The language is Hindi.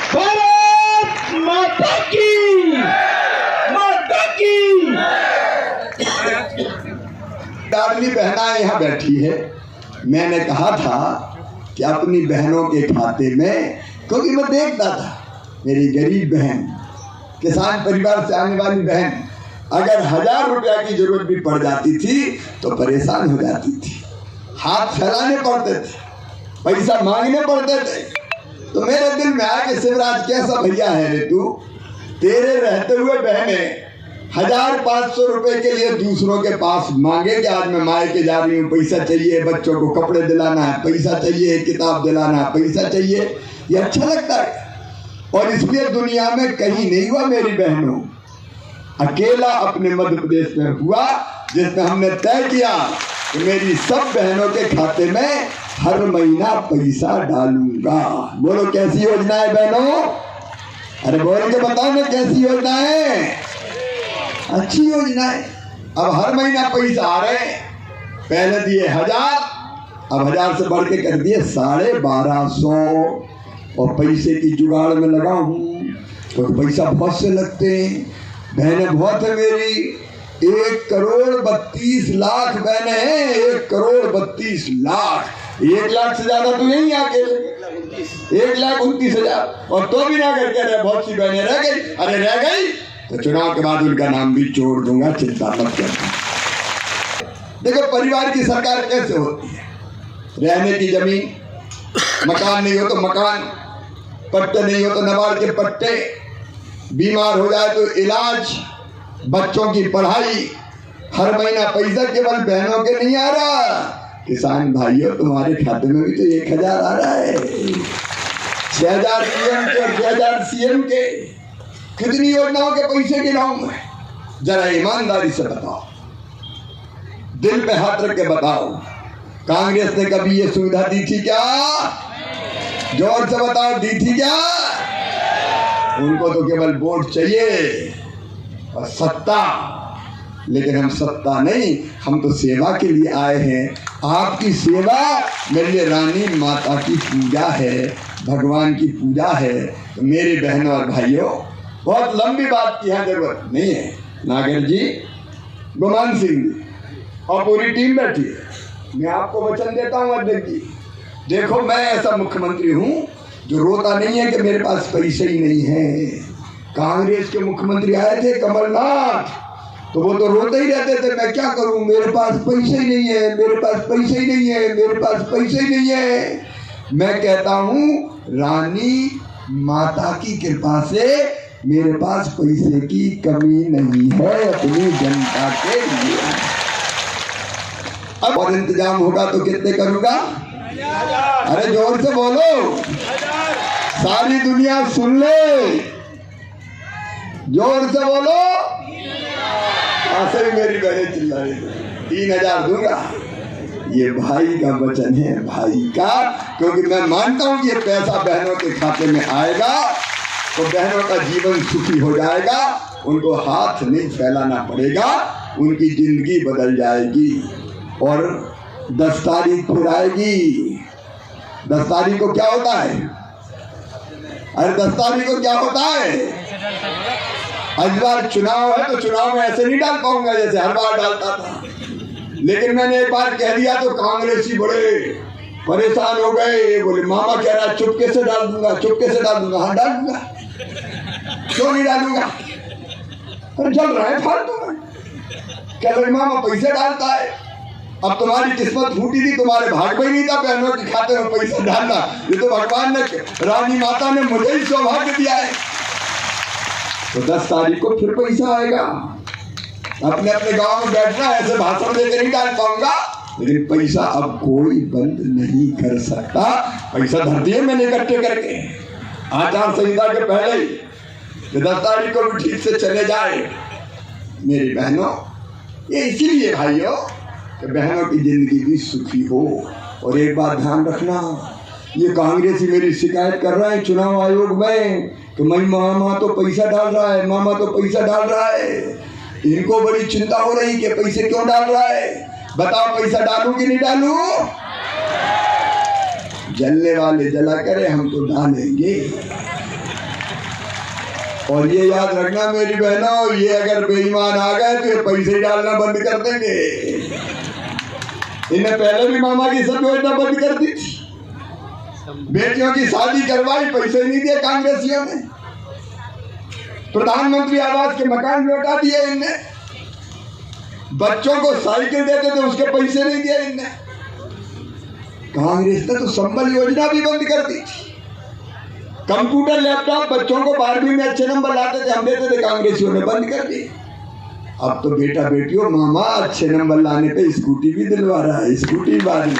भारत माता की, माता की। लाडली बहनाएं यहाँ बैठी है। मैंने कहा था कि अपनी बहनों के खाते में, क्योंकि मैं देखता था मेरी गरीब बहन, किसान परिवार से आने वाली बहन, अगर 1000 रुपया की जरूरत भी पड़ जाती थी तो परेशान हो जाती थी, हाथ फैलाने पड़ते थे, पैसा मांगने पड़ते थे। तो मेरे दिल में आया कि शिवराज कैसा भैया है रे तू, तेरे रहते हुए बहने 1500 रुपए के लिए दूसरों के पास मांगे कि आज मैं मायके जा रही हूँ, पैसा चाहिए, बच्चों को कपड़े दिलाना है, पैसा चाहिए, किताब दिलाना है, पैसा चाहिए। ये अच्छा लगता है। और इसलिए दुनिया में कहीं नहीं हुआ मेरी बहनों, अकेला अपने मध्य प्रदेश में हुआ, जिसमें हमने तय किया कि मेरी सब बहनों के खाते में हर महीना पैसा डालूंगा। बोलो कैसी योजना है बहनों? अरे बोल के बताओ ना कैसी योजना है? अच्छी योजना है। अब हर महीना पैसा आ रहे, पहले दिए 1000, अब 1000 से बढ़ के कर दिए 1250। और पैसे की जुगाड़ में लगा हूँ, तो पैसा बहुत से लगते हैं। बहनें बहुत है मेरी, 1,32,00,000 बहनें हैं, 1,32,00,000। 1 लाख से ज्यादा तो यही आके 1,29,000। और तो भी ना करके रहे, बहुत सी बहनें रह गई। अरे रह गई तो चुनाव के बाद उनका नाम भी जोड़ दूंगा, चिंता मत करना। देखो परिवार की सरकार कैसे होती है, रहने की जमीन, मकान नहीं हो तो मकान, पट्टे नहीं हो तो नबार्ड के पट्टे, बीमार हो जाए तो इलाज, बच्चों की पढ़ाई, हर महीना पैसा केवल बहनों के नहीं आ रहा, किसान भाइयों तुम्हारे खाते में भी तो 1000 आ रहा है। 6000 पीएम के और 2000 सीएम के, कितनी योजनाओं के पैसे गिनाऊं? जरा ईमानदारी से बताओ, दिल पे हाथ रख के बताओ, कांग्रेस ने कभी ये सुविधा दी थी क्या? जोर से बताओ, दी थी क्या? उनको तो केवल वोट चाहिए और सत्ता, लेकिन हम सत्ता नहीं, हम तो सेवा के लिए आए हैं। आपकी सेवा मेरे लिए रानी माता की पूजा है, भगवान की पूजा है। तो मेरी बहनों और भाइयों, बहुत लंबी बात की है, जरूरत नहीं है। नागर जी, गुमान सिंह जी और पूरी टीम बैठी है। मैं आपको वचन देता हूँ अध्यक्ष जी, देखो मैं ऐसा मुख्यमंत्री हूँ जो रोता नहीं है कि मेरे पास पैसे ही नहीं है। कांग्रेस के मुख्यमंत्री आए थे कमलनाथ, तो वो तो रोते ही रहते थे, मैं क्या करूं, मेरे पास पैसे ही नहीं है, मेरे पास पैसे ही नहीं है, मेरे पास पैसे ही नहीं है। मैं कहता हूं रानी माता की कृपा से मेरे पास पैसे की कमी नहीं है अपनी जनता के लिए। अब और इंतजाम होगा तो कितने करूंगा? अरे जोर से बोलो, सारी दुनिया सुन ले, जोर से बोलो। ऐसे ही मेरी बहनें चिल्ला रही, 3000 दूंगा। ये भाई का वचन है, भाई का, क्योंकि मैं मानता हूं कि ये पैसा बहनों के खाते में आएगा तो बहनों का जीवन सुखी हो जाएगा, उनको हाथ नहीं फैलाना पड़ेगा, उनकी जिंदगी बदल जाएगी। और 10 तारीख फिर आएगी। 10 तारीख को क्या होता है? अरे 10 तारीख को क्या होता है? इस बार चुनाव है तो चुनाव में ऐसे नहीं डाल पाऊंगा जैसे हर बार डालता था, लेकिन मैंने एक बार कह दिया तो कांग्रेसी बड़े परेशान हो गए, बोले मामा कह रहा चुपके से डाल दूंगा, चुपके से डाल दूंगा। हाँ डाल दूंगा, क्यों नहीं डालूंगा? अरे चल रहा है फालतू में, क्या बोले मामा पैसे डालता है। अब तुम्हारी किस्मत फूटी थी, तुम्हारे भाग में नहीं था बहनों के खाते में पैसा डालना, ये तो भगवान ने, रानी माता ने मुझे ही सौभाग्य दिया है। तो 10 तारीख को फिर पैसा आएगा। अपने अपने गांव में बैठना, ऐसे भाषण देकर नहीं डाल पाऊंगा, लेकिन पैसा अब कोई बंद नहीं कर सकता। पैसा धरती है मैंने इकट्ठे करके, आचार संहिता के पहले ही, 10 तारीख को भी ठीक से चले जाए। मेरी बहनों, ये इसीलिए भाइयों कि बहनों की जिंदगी भी सुखी हो। और एक बात ध्यान रखना, ये कांग्रेसी मेरी शिकायत कर रहा है चुनाव आयोग में कि मामा तो पैसा डाल रहा है, मामा तो पैसा डाल रहा है। इनको बड़ी चिंता हो रही कि पैसे क्यों डाल रहा है। बताओ पैसा डालूं कि नहीं डालूं? जलने वाले जला करे, हम तो डालेंगे। और ये याद रखना मेरी बहनों, ये अगर बेईमान आ गए तो ये पैसे डालना बंद कर देंगे। इन्हें पहले भी मामा की सब योजना बंद कर दी थी, बेटियों की शादी करवाई, पैसे नहीं दिए कांग्रेसियों ने, प्रधानमंत्री आवास के मकान लौटा दिए इनने, बच्चों को साइकिल देते थे उसके पैसे नहीं दिए इनने। कांग्रेस ने तो संबल योजना भी बंद कर दी थी। कंप्यूटर लैपटॉप बच्चों को 12वीं में अच्छे नंबर लाते थे, हम देते थे, कांग्रेसियों ने बंद कर दिए। अब तो बेटा बेटियों मामा अच्छे नंबर लाने पे स्कूटी भी दिलवा रहा है, स्कूटी बारी।